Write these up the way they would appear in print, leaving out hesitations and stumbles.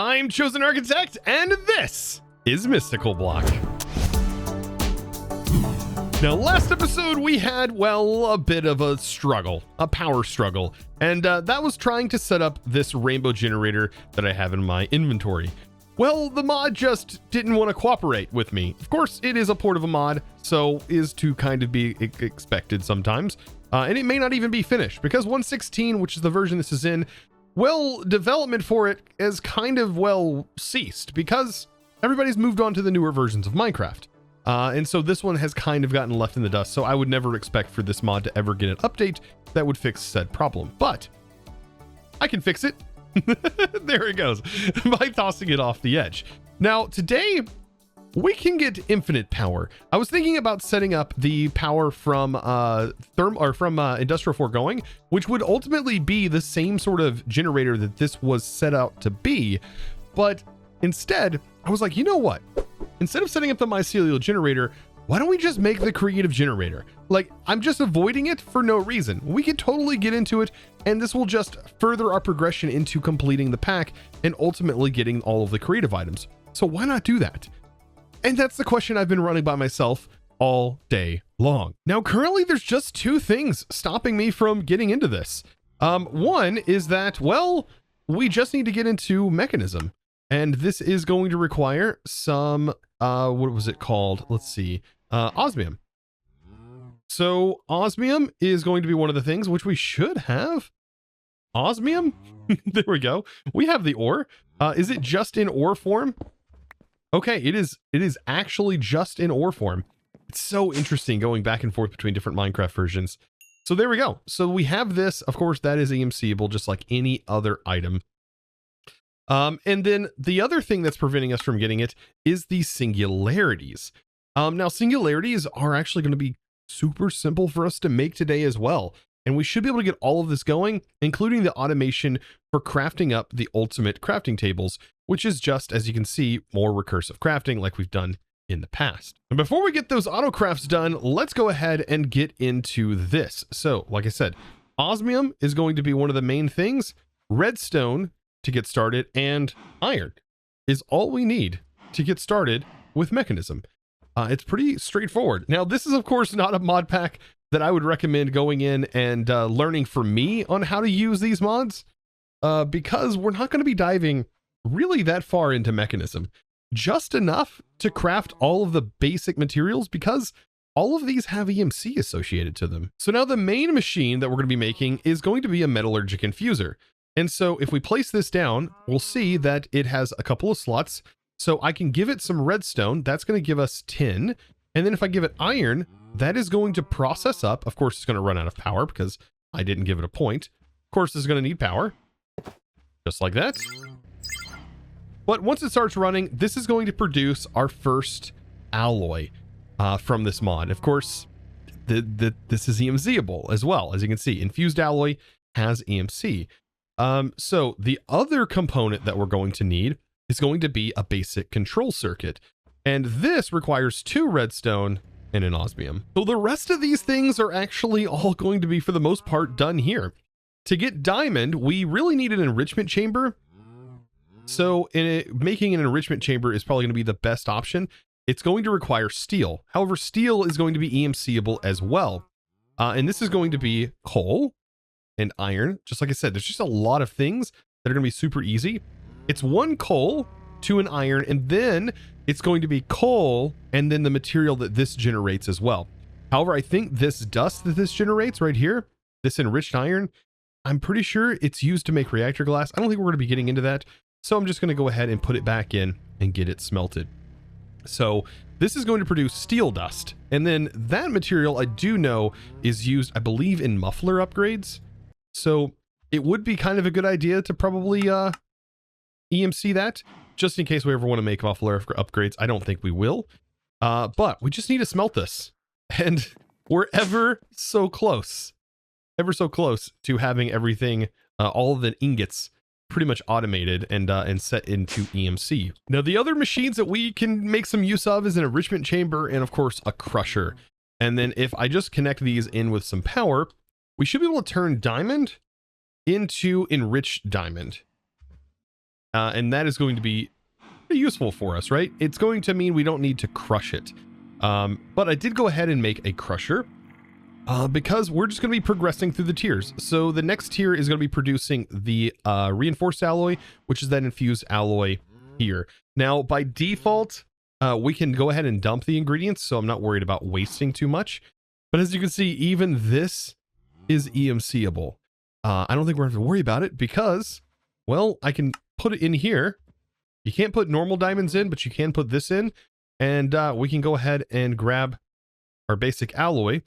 I'm ChosenArchitect, and this is Mystical Block. Now, last episode we had, well, a bit of a struggle, a power struggle, and that was trying to set up this rainbow generator that I have in my inventory. Well, the mod just didn't want to cooperate with me. Of course, it is a port of a mod, so is to kind of be expected sometimes. And it may not even be finished because 1.16, which is the version this is in, well, development for it has kind of, well, ceased because everybody's moved on to the newer versions of Minecraft. And so this one has kind of gotten left in the dust. So I would never expect for this mod to ever get an update that would fix said problem, but I can fix it. There it goes by tossing it off the edge. Now today we can get infinite power. I was thinking about setting up the power from industrial foregoing, which would ultimately be the same sort of generator that this was set out to be. But instead I was like, you know what? Instead of setting up the mycelial generator, why don't we just make the creative generator? Like, I'm just avoiding it for no reason. We can totally get into it, and this will just further our progression into completing the pack and ultimately getting all of the creative items. So why not do that? And that's the question I've been running by myself all day long. Now, currently there's just two things stopping me from getting into this. One is that, well, we just need to get into mechanism. And this is going to require some, what was it called? Let's see, osmium. So osmium is going to be one of the things which we should have. Osmium? There we go. We have the ore. Is it just in ore form? Okay, it is actually just in ore form. It's so interesting going back and forth between different Minecraft versions. So there we go. So we have this, of course, that is EMCable just like any other item. And then the other thing that's preventing us from getting it is the singularities. Now singularities are actually going to be super simple for us to make today as well. And we should be able to get all of this going, including the automation for crafting up the ultimate crafting tables, which is just, as you can see, more recursive crafting like we've done in the past. And before we get those auto crafts done, let's go ahead and get into this. So like I said, osmium is going to be one of the main things. Redstone to get started, and iron is all we need to get started with mechanism. It's pretty straightforward. Now, this is of course not a mod pack that I would recommend going in and learning for me on how to use these mods, because we're not going to be diving really that far into mechanism, just enough to craft all of the basic materials because all of these have EMC associated to them. So now the main machine that we're going to be making is going to be a metallurgic infuser. And so if we place this down, we'll see that it has a couple of slots. So I can give it some redstone. That's going to give us 10. And then if I give it iron, that is going to process up. Of course, it's going to run out of power because I didn't give it a point. Of course, this is going to need power. Just like that. But once it starts running, this is going to produce our first alloy from this mod. Of course, this is EMCable as well. As you can see, infused alloy has EMC. So the other component that we're going to need is going to be a basic control circuit. And this requires 2 redstone and an osmium. So the rest of these things are actually all going to be, for the most part, done here. To get diamond, we really need an enrichment chamber. So making an enrichment chamber is probably going to be the best option. It's going to require steel. However, steel is going to be EMCable as well. And this is going to be coal and iron. Just like I said, there's just a lot of things that are going to be super easy. It's 1 coal to an iron, and then it's going to be coal and then the material that this generates as well. However, I think this dust that this generates right here, this enriched iron, I'm pretty sure it's used to make reactor glass. I don't think we're going to be getting into that. So I'm just going to go ahead and put it back in and get it smelted. So this is going to produce steel dust. And then that material I do know is used, I believe, in muffler upgrades. So it would be kind of a good idea to probably EMC that, just in case we ever want to make muffler upgrades. I don't think we will, but we just need to smelt this, and we're ever so close to having everything, all of the ingots pretty much automated and set into EMC. Now, the other machines that we can make some use of is an enrichment chamber and of course a crusher. And then if I just connect these in with some power, we should be able to turn diamond into enriched diamond. And that is going to be pretty useful for us, right? It's going to mean we don't need to crush it. But I did go ahead and make a crusher because we're just going to be progressing through the tiers. So the next tier is going to be producing the reinforced alloy, which is that infused alloy here. Now, by default, we can go ahead and dump the ingredients, so I'm not worried about wasting too much. But as you can see, even this is EMC-able. I don't think we're going to have to worry about it because, well, I can put it in here. You can't put normal diamonds in, but you can put this in. And we can go ahead and grab our basic alloy.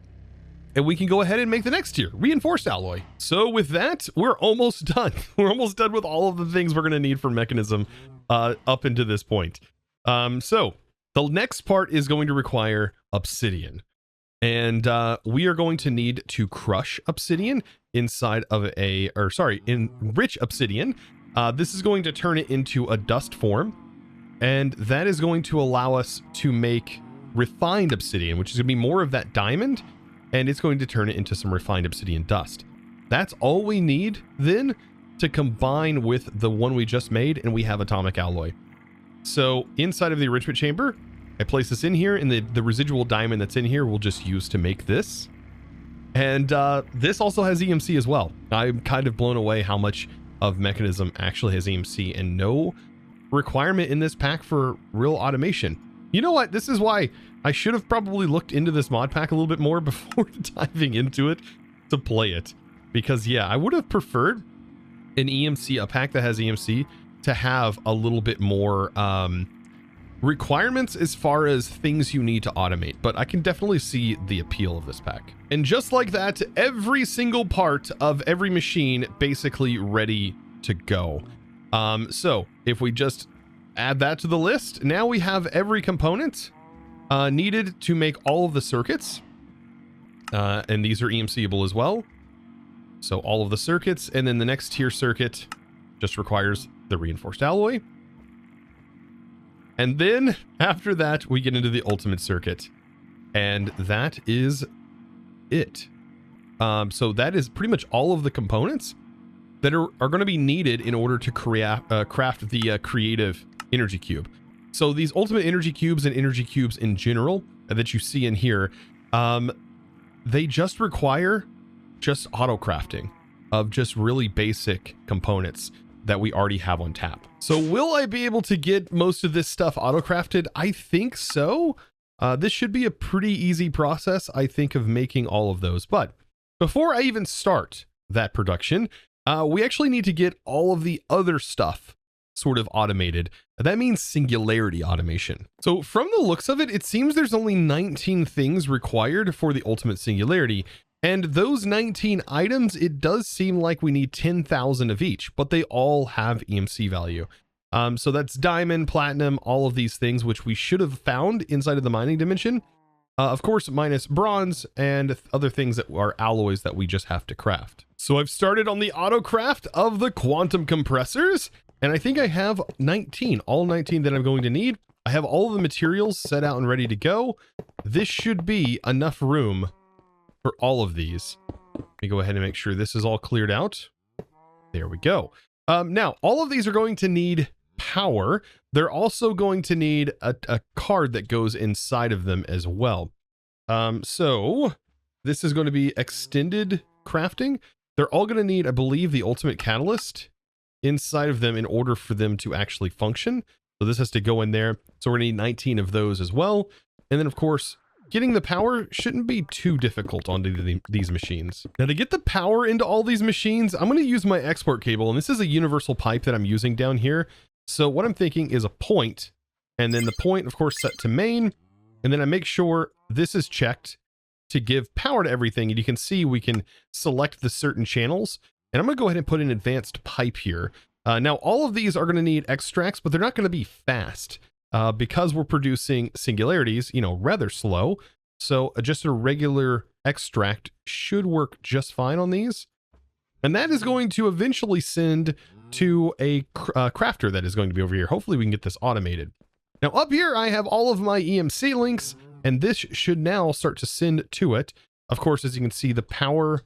And we can go ahead and make the next tier, reinforced alloy. So with that, we're almost done. We're almost done with all of the things we're going to need for Mechanism up into this point. So the next part is going to require obsidian. And we are going to need to crush obsidian inside of enrich obsidian. This is going to turn it into a dust form. And that is going to allow us to make refined obsidian, which is going to be more of that diamond. And it's going to turn it into some refined obsidian dust. That's all we need then to combine with the one we just made, and we have atomic alloy. So inside of the enrichment chamber, I place this in here, and the residual diamond that's in here we'll just use to make this. And this also has EMC as well. I'm kind of blown away how much of Mechanism actually has EMC and no requirement in this pack for real automation. You know what? This is why I should have probably looked into this mod pack a little bit more before diving into it to play it. Because yeah, I would have preferred a pack that has EMC to have a little bit more requirements as far as things you need to automate, but I can definitely see the appeal of this pack. And just like that, every single part of every machine basically ready to go. So if we just add that to the list, now we have every component needed to make all of the circuits. And these are EMC-able as well. So all of the circuits, and then the next tier circuit just requires the reinforced alloy. And then after that, we get into the ultimate circuit. And that is it. So that is pretty much all of the components that are going to be needed in order to craft the creative energy cube. So these ultimate energy cubes and energy cubes in general that you see in here, they just require just auto crafting of just really basic components that we already have on tap. So will I be able to get most of this stuff auto crafted? I think so. This should be a pretty easy process, I think, of making all of those. But before I even start that production, we actually need to get all of the other stuff sort of automated. That means singularity automation. So from the looks of it, it seems there's only 19 things required for the ultimate singularity. And those 19 items, it does seem like we need 10,000 of each, but they all have EMC value. So that's diamond, platinum, all of these things, which we should have found inside of the mining dimension. Of course, minus bronze and other things that are alloys that we just have to craft. So I've started on the auto craft of the quantum compressors, and I think I have 19, all 19 that I'm going to need. I have all of the materials set out and ready to go. This should be enough room for all of these. Let me go ahead and make sure this is all cleared out. There we go. Now, all of these are going to need power. They're also going to need a card that goes inside of them as well. So this is going to be extended crafting. They're all going to need, I believe, the ultimate catalyst inside of them in order for them to actually function. So this has to go in there. So we're going to need 19 of those as well. And then, of course, getting the power shouldn't be too difficult on these machines. Now, to get the power into all these machines, I'm going to use my export cable, and this is a universal pipe that I'm using down here. So what I'm thinking is a point, and then the point, of course, set to main, and then I make sure this is checked to give power to everything. And you can see we can select the certain channels, and I'm going to go ahead and put an advanced pipe here. Now, all of these are going to need extracts, but they're not going to be fast. Because we're producing singularities, rather slow. So just a regular extract should work just fine on these. And that is going to eventually send to a crafter that is going to be over here. Hopefully we can get this automated. Now up here, I have all of my EMC links, and this should now start to send to it. Of course, as you can see, the power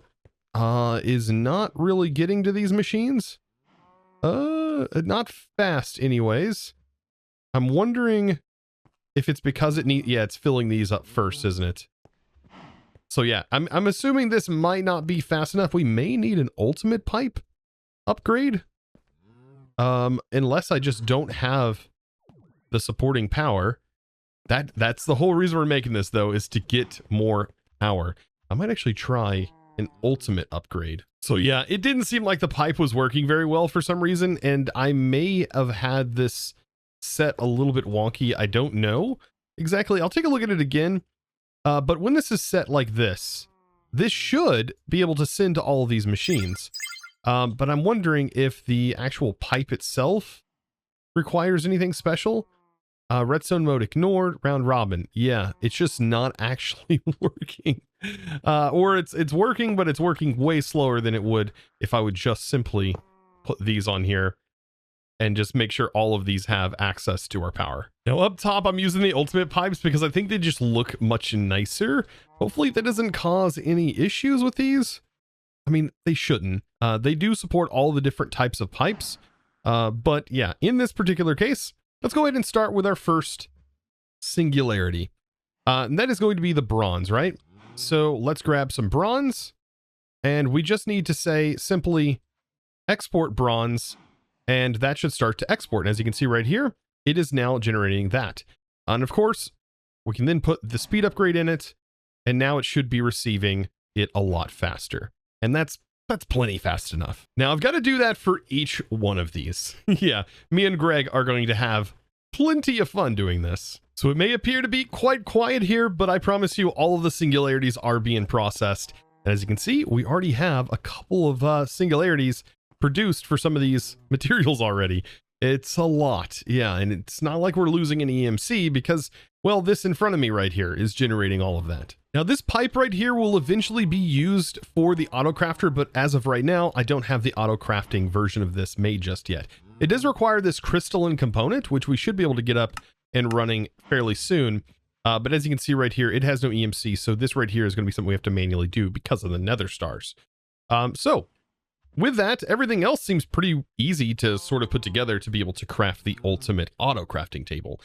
is not really getting to these machines. Not fast anyways. I'm wondering if it's because it's filling these up first, isn't it? So yeah, I'm assuming this might not be fast enough. We may need an ultimate pipe upgrade. Unless I just don't have the supporting power. That's the whole reason we're making this, though, is to get more power. I might actually try an ultimate upgrade. So yeah, it didn't seem like the pipe was working very well for some reason, and I may have had this set a little bit wonky. I don't know exactly. I'll take a look at it again. But when this is set like this should be able to send to all of these machines. But I'm wondering if the actual pipe itself requires anything special. Redstone mode ignored, round robin. Yeah, it's just not actually working. Or it's working, but it's working way slower than it would if I would just simply put these on here and just make sure all of these have access to our power. Now up top, I'm using the ultimate pipes because I think they just look much nicer. Hopefully that doesn't cause any issues with these. I mean, they shouldn't. They do support all the different types of pipes. But yeah, in this particular case, let's go ahead and start with our first singularity. And that is going to be the bronze, right? So let's grab some bronze, and we just need to say simply export bronze, and that should start to export. And as you can see right here, it is now generating that. And of course, we can then put the speed upgrade in it, and now it should be receiving it a lot faster. And that's plenty fast enough. Now I've got to do that for each one of these. Yeah, me and Greg are going to have plenty of fun doing this. So it may appear to be quite quiet here, but I promise you all of the singularities are being processed. And as you can see, we already have a couple of singularities produced for some of these materials already. It's a lot. Yeah, and it's not like we're losing an EMC because, well, this in front of me right here is generating all of that. Now this pipe right here will eventually be used for the auto crafter, but as of right now, I don't have the auto crafting version of this made just yet. It does require this crystalline component, which we should be able to get up and running fairly soon. But as you can see right here, it has no EMC. So this right here is going to be something we have to manually do because of the nether stars. So with that, everything else seems pretty easy to sort of put together to be able to craft the ultimate auto crafting table.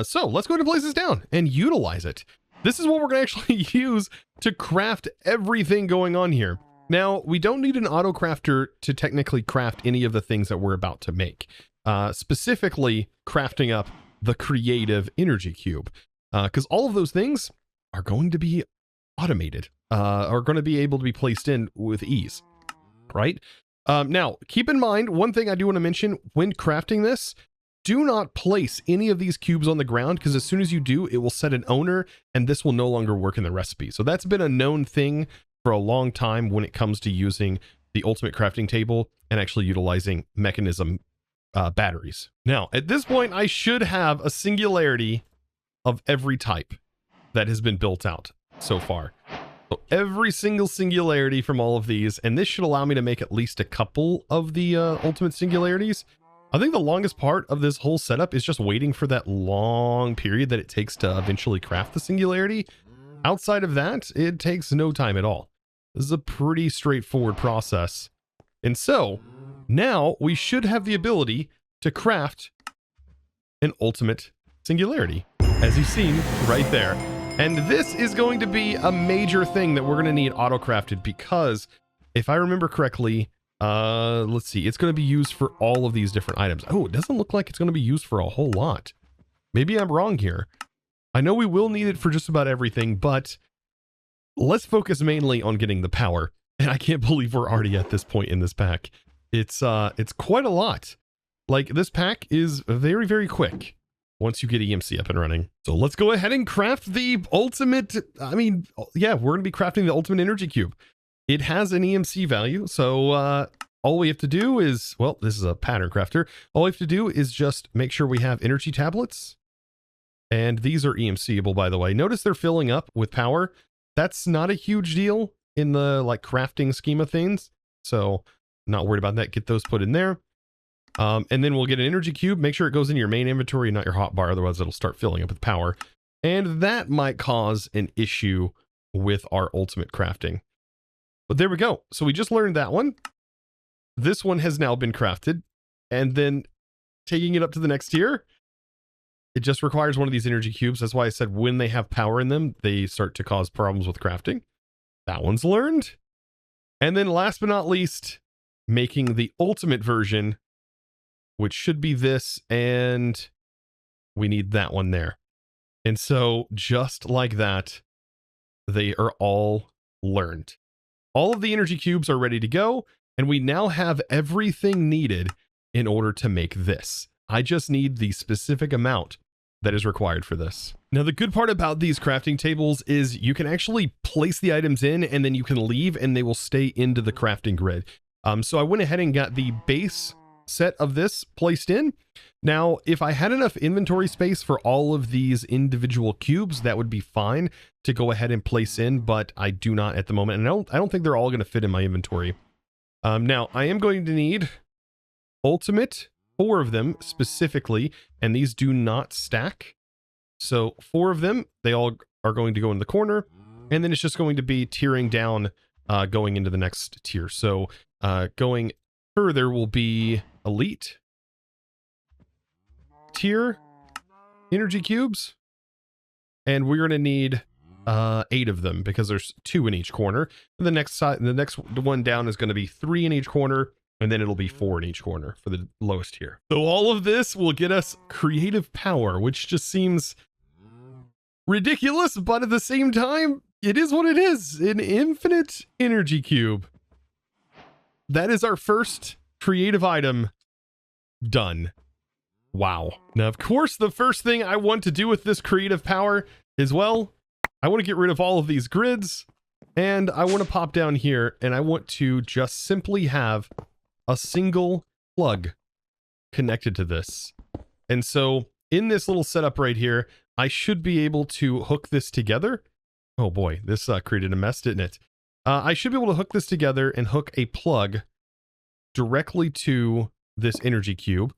So let's go ahead and place this down and utilize it. This is what we're going to actually use to craft everything going on here. Now, we don't need an auto crafter to technically craft any of the things that we're about to make. Specifically, crafting up the creative energy cube. Because all of those things are going to be automated, are going to be able to be placed in with ease, right? Now, keep in mind, one thing I do want to mention when crafting this, do not place any of these cubes on the ground, because as soon as you do, it will set an owner and this will no longer work in the recipe. So that's been a known thing for a long time when it comes to using the ultimate crafting table and actually utilizing mechanism batteries. Now, at this point, I should have a singularity of every type that has been built out so far. So every single singularity from all of these, and this should allow me to make at least a couple of the ultimate singularities. I think the longest part of this whole setup is just waiting for that long period that it takes to eventually craft the singularity. Outside of that, it takes no time at all. This is a pretty straightforward process. And so now we should have the ability to craft an ultimate singularity, as you've seen right there. And this is going to be a major thing that we're going to need auto-crafted because, if I remember correctly, let's see, it's going to be used for all of these different items. Oh, it doesn't look like it's going to be used for a whole lot. Maybe I'm wrong here. I know we will need it for just about everything, but let's focus mainly on getting the power. And I can't believe we're already at this point in this pack. It's quite a lot. Like, this pack is very, very quick once you get EMC up and running. So let's go ahead and craft the ultimate, we're going to be crafting the ultimate energy cube. It has an EMC value, so all we have to do is, well, this is a pattern crafter. All we have to do is just make sure we have energy tablets. And these are EMCable, by the way. Notice they're filling up with power. That's not a huge deal in the crafting scheme of things. So not worried about that. Get those put in there. And then we'll get an energy cube. Make sure it goes in your main inventory, not your hotbar. Otherwise, it'll start filling up with power. And that might cause an issue with our ultimate crafting. But there we go. So we just learned that one. This one has now been crafted. and then taking it up to the next tier. It just requires one of these energy cubes. That's why I said when they have power in them, they start to cause problems with crafting. That one's learned. And then last but not least, making the ultimate version, which should be this, and we need that one there. And so just like that, they are all learned. All of the energy cubes are ready to go, and we now have everything needed in order to make this. I just need the specific amount that is required for this. Now, the good part about these crafting tables is you can actually place the items in and then you can leave and they will stay into the crafting grid. So I went ahead and got the base set of this placed in. Now, if I had enough inventory space for all of these individual cubes, that would be fine to go ahead and place in, but I do not at the moment. And I don't think they're all going to fit in my inventory. Now, I am going to need ultimate, 4 of them specifically, and these do not stack. So 4 of them, they all are going to go in the corner, and then it's just going to be tiering down, going into the next tier. So going further will be elite, tier, energy cubes, and we're going to need 8 of them because there's 2 in each corner. And the next one down is going to be 3 in each corner, and then it'll be 4 in each corner for the lowest tier. So all of this will get us creative power, which just seems ridiculous, but at the same time, it is what it is. An infinite energy cube. That is our first creative item done. Wow. Now, of course, the first thing I want to do with this creative power is, well, I want to get rid of all of these grids, and I want to pop down here, and I want to just simply have a single plug connected to this. And so in this little setup right here, I should be able to hook this together. Oh boy, this created a mess, didn't it? I should be able to hook this together and hook a plug directly to this energy cube.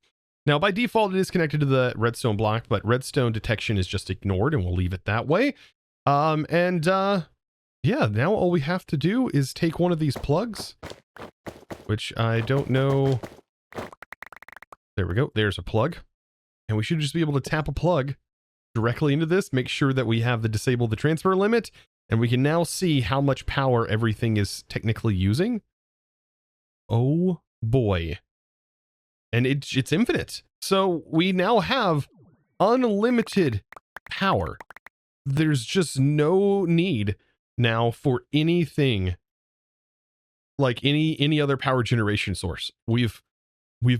Now, by default, it is connected to the redstone block, but redstone detection is just ignored, and we'll leave it that way. Yeah, now all we have to do is take one of these plugs, which I don't know. There we go. There's a plug. And we should just be able to tap a plug directly into this, make sure that we have the disable the transfer limit, and we can now see how much power everything is technically using. Oh boy. And it's infinite. So we now have unlimited power. There's just no need now for anything like any other power generation source. We've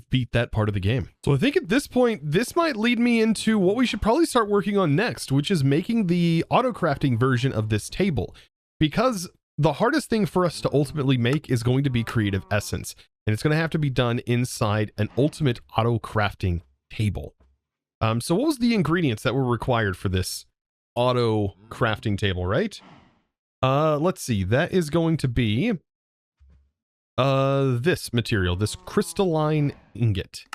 beat that part of the game. So I think at this point, this might lead me into what we should probably start working on next, which is making the auto crafting version of this table. Because the hardest thing for us to ultimately make is going to be creative essence. And it's going to have to be done inside an ultimate auto crafting table. So what was the ingredients that were required for this auto crafting table, right? Let's see. That is going to be this material, this crystalline ingot.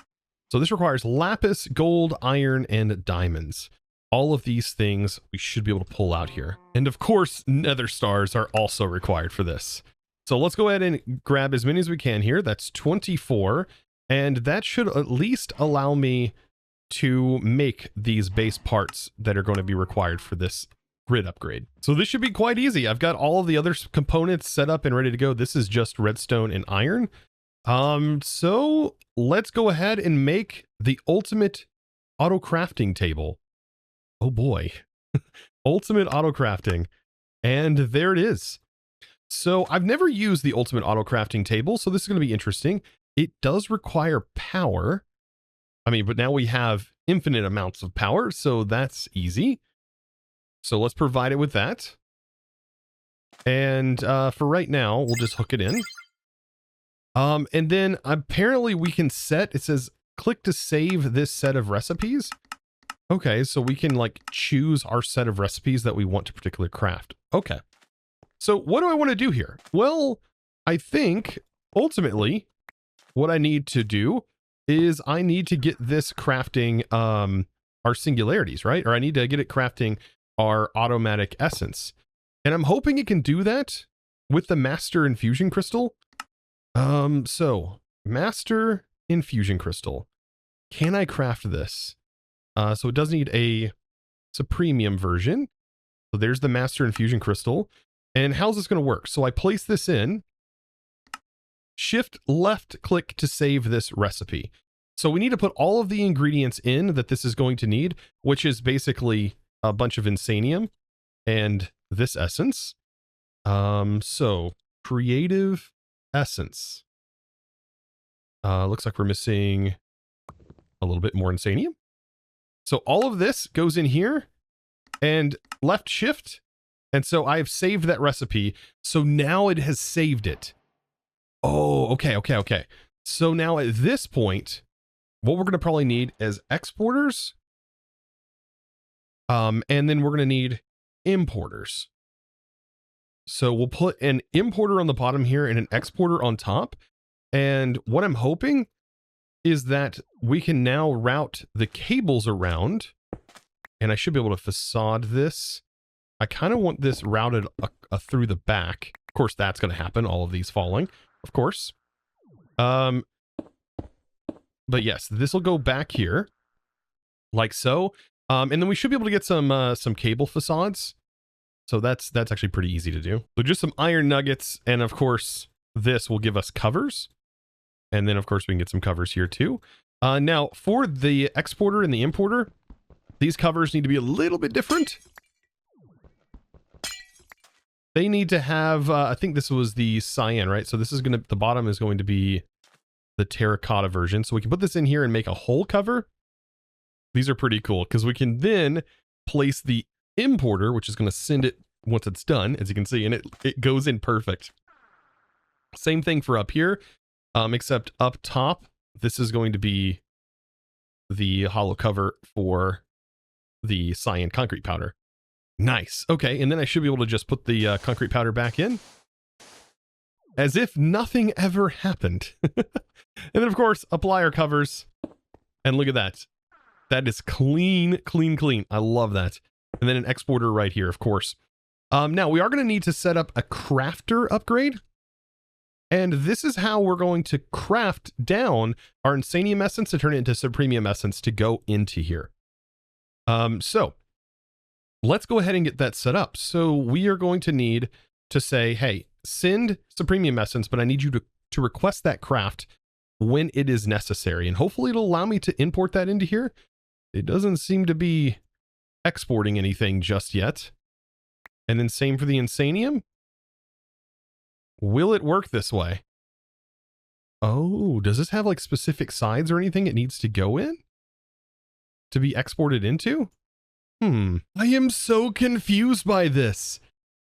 So this requires lapis, gold, iron, and diamonds. All of these things we should be able to pull out here. And of course, nether stars are also required for this. So let's go ahead and grab as many as we can here. That's 24. And that should at least allow me to make these base parts that are going to be required for this grid upgrade. So this should be quite easy. I've got all of the other components set up and ready to go. This is just redstone and iron. So let's go ahead and make the ultimate auto crafting table. Oh boy. Ultimate auto crafting. And there it is. So I've never used the ultimate auto crafting table, so this is going to be interesting. It does require power. I mean, but now we have infinite amounts of power, so that's easy. So let's provide it with that. And for right now, we'll just hook it in. And then apparently we can set, it says, click to save this set of recipes. Okay, so we can like choose our set of recipes that we want to particularly craft. Okay. So what do I want to do here? Well, I think ultimately what I need to do is I need to get this crafting our singularities, right? Or I need to get it crafting our automatic essence. And I'm hoping it can do that with the master infusion crystal. So master infusion crystal. Can I craft this? So it does need a Supremium version. So there's the master infusion crystal. And how's this going to work? So I place this in, shift left click to save this recipe. So we need to put all of the ingredients in that this is going to need, which is basically a bunch of insanium and this essence. So creative essence. Looks like we're missing a little bit more insanium. So all of this goes in here and left shift. And so I've saved that recipe. So now it has saved it. Oh, okay. So now at this point, what we're going to probably need is exporters. And then we're going to need importers. So we'll put an importer on the bottom here and an exporter on top. And what I'm hoping is that we can now route the cables around, and I should be able to facade this. I kind of want this routed through the back. Of course, that's going to happen. All of these falling, of course. But yes, this will go back here like so. And then we should be able to get some cable facades. So that's actually pretty easy to do. So just some iron nuggets. And of course, this will give us covers. And then of course we can get some covers here too. Now for the exporter and the importer, these covers need to be a little bit different. They need to have, I think this was the cyan, right? So this is going to, the bottom is going to be the terracotta version. So we can put this in here and make a whole cover. These are pretty cool because we can then place the importer, which is going to send it once it's done, as you can see, and it goes in perfect. Same thing for up here, except up top, this is going to be the hollow cover for the cyan concrete powder. Nice. Okay, and then I should be able to just put the concrete powder back in as if nothing ever happened. And then of course, apply our covers, and look at that. That is clean. I love that. And then an exporter right here, of course. Now we are going to need to set up a crafter upgrade. And this is how we're going to craft down our insanium essence to turn it into supremium essence to go into here. So let's go ahead and get that set up. So we are going to need to say, hey, send supremium essence, but I need you to request that craft when it is necessary. And hopefully it'll allow me to import that into here. It doesn't seem to be exporting anything just yet. And then same for the insanium. Will it work this way? Oh, does this have like specific sides or anything it needs to go in to be exported into? I am so confused by this.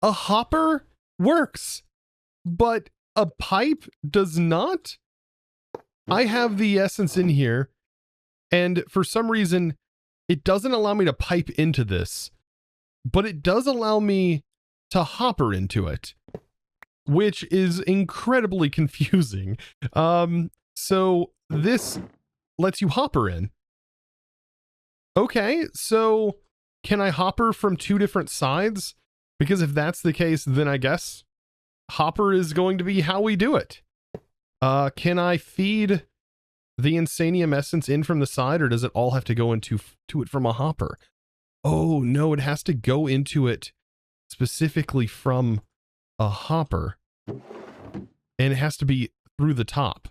A hopper works, but a pipe does not. I have the essence in here, and for some reason, it doesn't allow me to pipe into this, but it does allow me to hopper into it, which is incredibly confusing. So this lets you hopper in. Okay, so can I hopper from two different sides? Because if that's the case, then I guess hopper is going to be how we do it. Can I feed the insanium essence in from the side, or does it all have to go into it from a hopper? Oh no, it has to go into it specifically from a hopper, and it has to be through the top.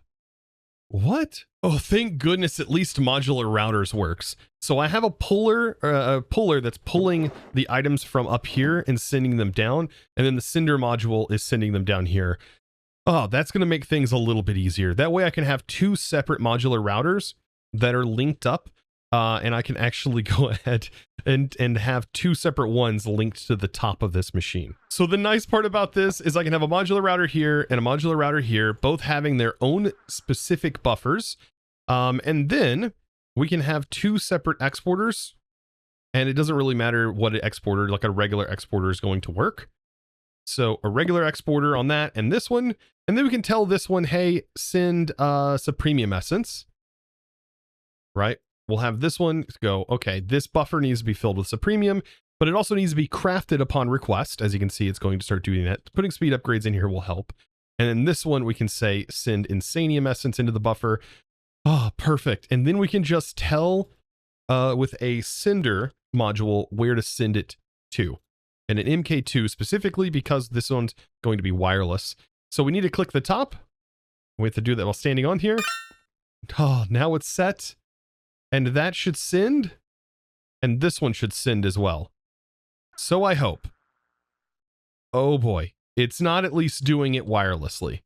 What? Oh, thank goodness at least modular routers works. So I have a puller that's pulling the items from up here and sending them down, and then the sender module is sending them down here. Oh, that's going to make things a little bit easier. That way I can have two separate modular routers that are linked up, and I can actually go ahead and have two separate ones linked to the top of this machine. So the nice part about this is I can have a modular router here and a modular router here, both having their own specific buffers. And then we can have two separate exporters, and it doesn't really matter what an exporter, like a regular exporter, is going to work. So a regular exporter on that and this one, and then we can tell this one, hey, send supremium essence, right? We'll have this one go, okay, this buffer needs to be filled with supremium, but it also needs to be crafted upon request. As you can see, it's going to start doing that. Putting speed upgrades in here will help. And then this one, we can say, send insanium essence into the buffer. Oh, perfect. And then we can just tell with a sender module where to send it to. And an MK2 specifically because this one's going to be wireless. So we need to click the top. We have to do that while standing on here. Oh, now it's set. And that should send. And this one should send as well. So I hope. Oh boy. It's not at least doing it wirelessly.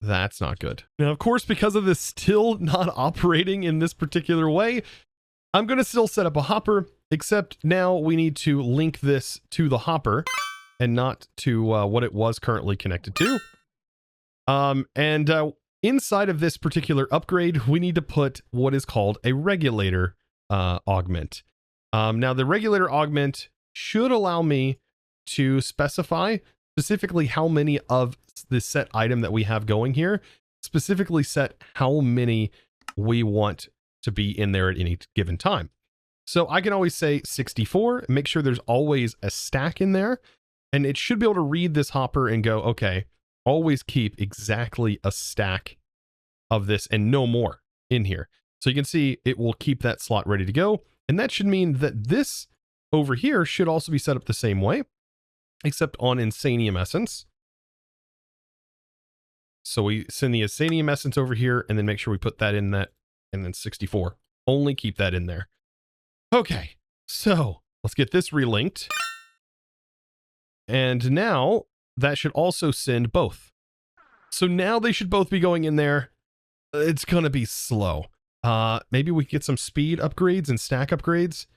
That's not good. Now, of course, because of this still not operating in this particular way, I'm going to still set up a hopper, except now we need to link this to the hopper and not to what it was currently connected to. Inside of this particular upgrade, we need to put what is called a regulator augment. Now, the regulator augment should allow me to specify specifically how many of the set item that we have going here, specifically set how many we want to be in there at any given time. So I can always say 64 and make sure there's always a stack in there. And it should be able to read this hopper and go, okay, always keep exactly a stack of this and no more in here. So you can see it will keep that slot ready to go. And that should mean that this over here should also be set up the same way, except on Insanium Essence. So we send the Insanium Essence over here and then make sure we put that in that, and then 64. Only keep that in there. Okay, so let's get this relinked. And now that should also send both. So now they should both be going in there. It's gonna be slow. Maybe we get some speed upgrades and stack upgrades,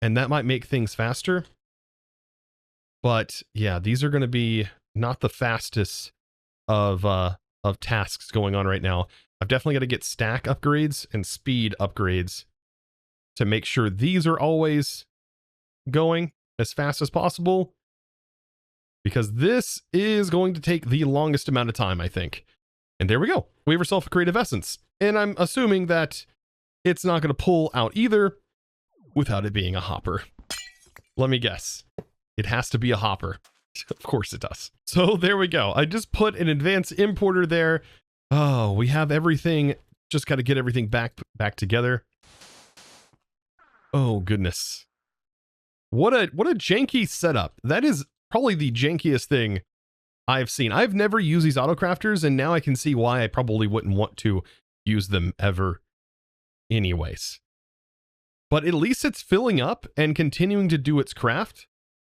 and that might make things faster. But yeah, these are gonna be not the fastest of tasks going on right now. I've definitely got to get stack upgrades and speed upgrades to make sure these are always going as fast as possible, because this is going to take the longest amount of time, I think. And there we go. We have ourselves a creative essence. And I'm assuming that it's not going to pull out either without it being a hopper. Let me guess. It has to be a hopper. Of course it does. So there we go. I just put an advanced importer there. Oh, we have everything. Just got to get everything back together. Oh goodness. What a janky setup. That is probably the jankiest thing I've seen. I've never used these autocrafters, and now I can see why I probably wouldn't want to use them ever anyways. But at least it's filling up and continuing to do its craft.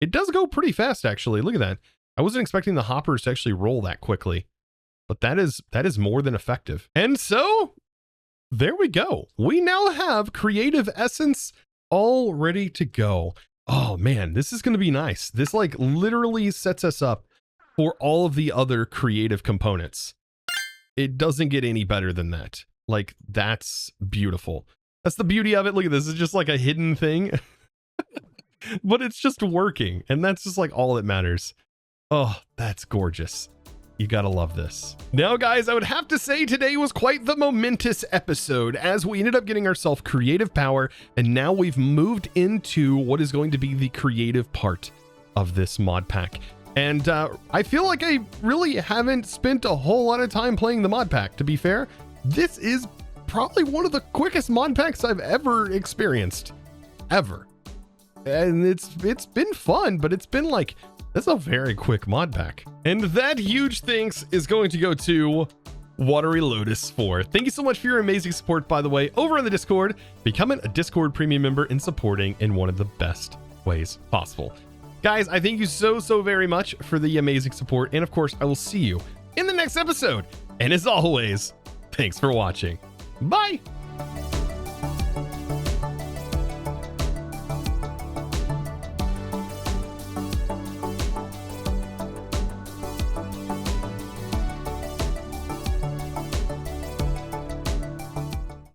It does go pretty fast, actually. Look at that. I wasn't expecting the hoppers to actually roll that quickly, but that is more than effective. And so there we go. We now have Creative Essence all ready to go. Oh man, this is going to be nice. This like literally sets us up for all of the other creative components. It doesn't get any better than that. Like, that's beautiful. That's the beauty of it. Look at this. It's just like a hidden thing. But it's just working, and that's just like all that matters. Oh, that's gorgeous. You gotta love this. Now, guys, I would have to say today was quite the momentous episode, as we ended up getting ourselves creative power, and now we've moved into what is going to be the creative part of this mod pack. And I feel like I really haven't spent a whole lot of time playing the mod pack, to be fair. This is probably one of the quickest mod packs I've ever experienced. Ever. And it's been fun, but it's been like, that's a very quick mod pack. And that huge thanks is going to go to Watery Lotus 4. Thank you so much for your amazing support, by the way, over on the Discord, becoming a Discord premium member and supporting in one of the best ways possible. Guys, I thank you so very much for the amazing support. And of course, I will see you in the next episode. And as always, thanks for watching. Bye.